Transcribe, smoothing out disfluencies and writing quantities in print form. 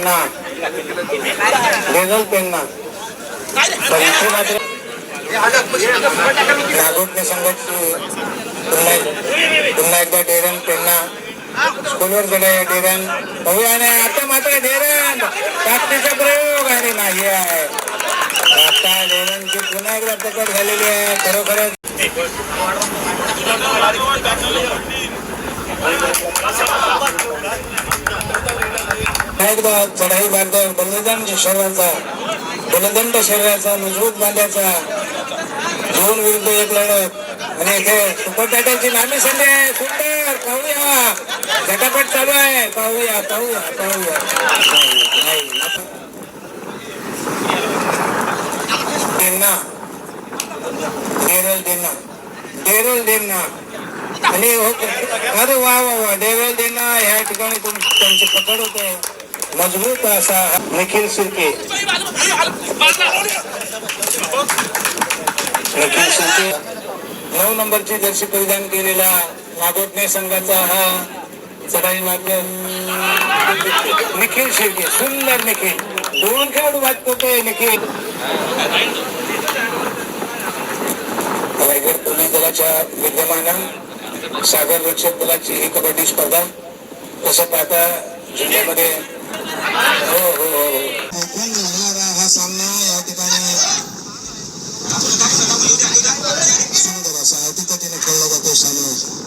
पेन्ना डेझल पेन्ना तर इथे मात्र नागोटने संघाची पुन्हा एकदा डेरन पेन्ना स्कूलवर गेला डेरन पाहूया. आणि आता मात्र डेरन ताकदीचा प्रयोग आणि नाही आहे. आता डेरनची पुन्हा एकदा पकड झालेली आहे. खरोखरच एकदा चढाई बांधव बलदंड शरीराचा मजबूत बांधायचा 2 विरुद्ध 1 लढत. आणि इथे सुपर टायटलची नामी संधी आहे. सुंदर पाहूया झटापट चालू आहे. पाहूया पाहूया पाहूया डेरल देना आणि अरे वा वा वा डेरल देना ह्या ठिकाणी त्यांची पकड होते. मजबूत असा निखिल शिर्के 9 नंबरची जर्सी परिधान केलेला नागोटणे संघाचा हा चढाई मार्ग निखिल शिर्के. सुंदर निखिल 2 खेळाडू बाद करतोय निखिल. रायगड पोलीस दलाच्या विद्यमान सागर रक्षक दलाची ही कबड्डी स्पर्धा तसं पाहता जिल्ह्यामध्ये हो हो हो लागणारा हा सामना या ठिकाणी सुंदर असा अतिथीने खेळला जातो सामना.